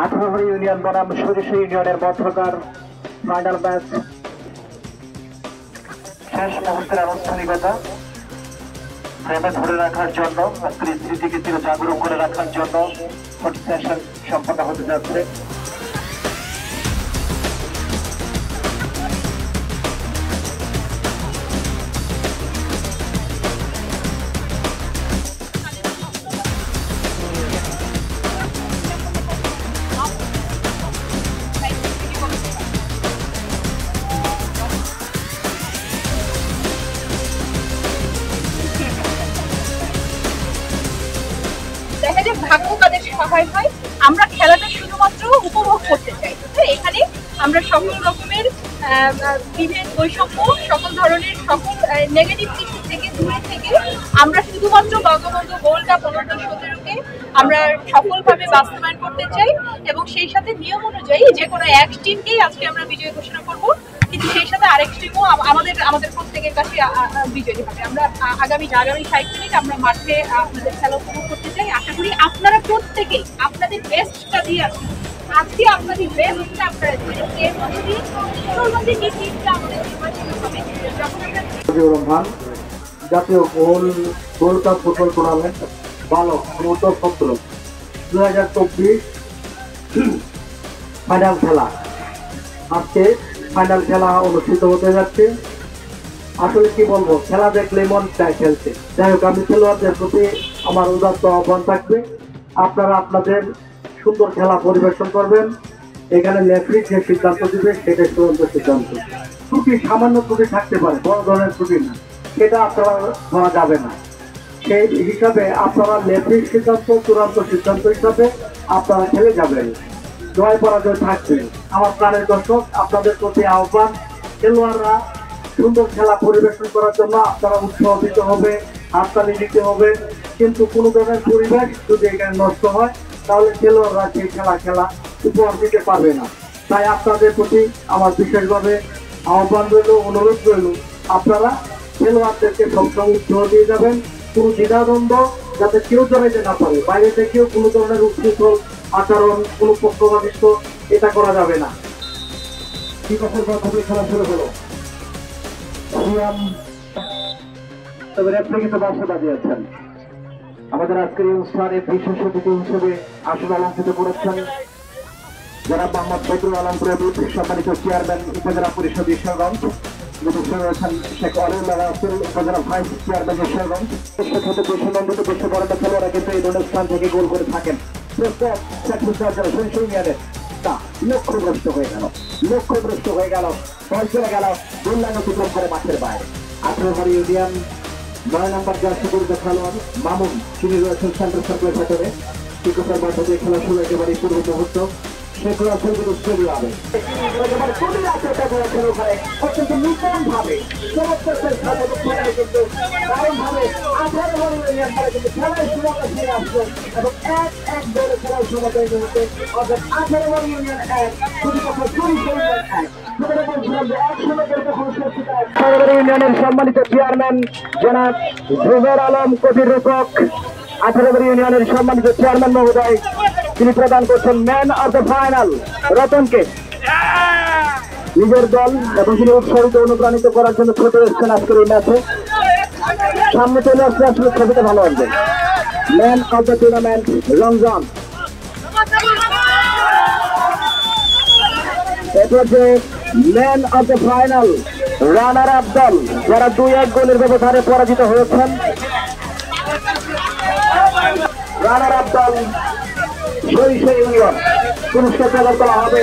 18 union বনাম সরিষা ইউনিয়নের মধ্যকার ফাইনাল ম্যাচ শেষ মুহূর্তের আনুষ্ঠানিকতা ফ্রেমে ধরে রাখার জন্য আজকের স্মৃতিকে চির জাগরুক করে রাখার জন্য ফটো সেশন সম্পন্ন হতে যাচ্ছে। দেখা যায় ভাগ্য কাদের সহায় হয়। আমরা খেলাটা শুধুমাত্র উপভোগ করতে চাই। এখানে আমরা সকল রকমের বিভেদ বৈষম্য, সকল ধরনের সকল নেগেটিভ কিছু থেকে দূরে থেকে আমরা শুধুমাত্র বঙ্গবন্ধু গোলটা 15-17-কে আমরা সফলভাবে বাস্তবায়ন করতে চাই এবং সেই সাথে নিয়ম অনুযায়ী যে কোনো এক টিমকেই আজকে আমরা বিজয় ঘোষণা করব, কিন্তু সেই সাথে আরেক টিমও আমাদের প্রত্যেকের কাছে বিজয়ী হবে। আমরা আগামী 60 মিনিট আমরা মাঠে আপনাদের খেলা উপভোগ করতে চাই। আশা করি আপনারা প্রত্যেকেই আপনাদের বেস্টটা দিয়ে আসুন। আজকে আপনাদের বেস্টটা আপনারা দিবেন। এর মধ্যে দিয়ে আমাদের যে টিমটা আমাদের নির্বাচিত হবে জাতীয় গোল্ড কাপ ফুটবল টুর্নামেন্ট বালক 17 2024 ফাইনাল খেলা। আজকে ফাইনাল খেলা অনুষ্ঠিত হতে যাচ্ছে। আসলে কি বলবো, খেলা দেখলে মন চায় খেলতে। যাই হোক, আমি খেলোয়াড়দের প্রতি আমার উদাত্ত আহ্বান থাকবে, আপনারা আপনাদের সুন্দর খেলা পরিবেশন করবেন। এখানে রেফারি যে সিদ্ধান্ত দিবে সেটা চূড়ান্ত সিদ্ধান্ত। ত্রুটি, সামান্য ত্রুটি থাকতে পারে, বড় ধরনের ত্রুটি না, সেটা আপনারা ধরা যাবে না। সেই হিসাবে আপনারা রেফারির সিদ্ধান্ত চূড়ান্ত সিদ্ধান্ত হিসাবে আপনারা খেলে যাবেন। জয় পরাজয় থাকবে। আমার প্রাণের দর্শক, আপনাদের প্রতি আহ্বান, খেলোয়াড়রা সুন্দর খেলা পরিবেশন করার জন্য আপনারা উৎসাহ দিতে হবে, হাততালি দিতে হবে। কিন্তু কোনো ধরনের পরিবেশ যদি এখানে নষ্ট হয় তাহলে খেলোয়াড়রা সেই খেলা উপহার দিতে পারবে না। তাই আপনাদের প্রতি আমার বিশেষভাবে আহ্বান রইল, অনুরোধ রইল, আপনারা খেলোয়াড়দেরকে সবসময় উৎসাহ দিয়ে যাবেন। কোনো দ্বিধাদ্বন্দ্ব যাতে কেউ জড়াইতে না পারে, বাইরে থেকেও কোনো ধরনের উচ্ছৃঙ্খল আচরণ, কোনো পক্ষপাতিত্ব এটা করা যাবে না। বিকাশের মাধ্যমে খেলা শুরু হলো। তবে রেফারি কিন্তু বাসা বাজিয়েছেন। আমাদের আজকের এই অনুষ্ঠানে বিশেষ অতিথি হিসেবে আসন অলঙ্কৃত করেছেন যারা মোহাম্মদ বদরুল আলম প্রভু, সম্মানিত চেয়ারম্যান উপজেলা পরিষদ ঈশ্বরগঞ্জ। রয়েছেন শেখ অলিউল্লাহ রাসেল, উপজেলা ভাইস চেয়ারম্যান ঈশ্বরগঞ্জ। সেক্ষেত্রে দেশনন্দিত বিশ্ববরণ্য খেলোয়াড়রা কিন্তু এই ধরনের স্থান থেকে গোল করে থাকেন। লক্ষ্যভ্রষ্ট হয়ে গেল, বল চলে গেল, গোললাইন অতিক্রম করে মাঠের বাইরে। 18 ইউনিয়ন 9 নম্বর জার্সি পরিচিত খেলোয়াড় মামুন, তিনি রয়েছেন সেন্টার সার্কেলের ভেতরে। টিকটের মধ্য দিয়ে খেলা শুরু একেবারে পূর্ব মুহূর্ত। শেখ রাসেল কিন্তু স্টেডিয়ামে অত্যন্ত নূতন ভাবে খেলায় শুরুটা ফিরে আসলো এবং 1-1 দলে খেলার শুরুটা এই মুহূর্তে, অর্থাৎ 18 ইউনিয়ন 1 ইউনিয়নের সম্মানিত চেয়ারম্যান জনাব জুবের আলম কবির রূপক, 18 ইউনিয়নের সম্মানিত চেয়ারম্যান মহোদয়, তিনি প্রদান করছেন ম্যান অব দ্য ফাইনাল রতনকে। নিজের দল এবং তিনি উৎসাহিত অনুপ্রাণিত করার জন্য ছুটে এসছেন আজকের এই ম্যাচে। সামনে চলে আসলে আসলে ছবিটা ভালো আসবে। Man of the tournament Ramzan, এরপর যে man of the final runner up দল, যারা 2-1 গোলের ব্যবধানে পরাজিত হয়েছেন। রানার আপ দল সরিষা ইউনিয়ন পুরস্কার প্রদান করা হবে।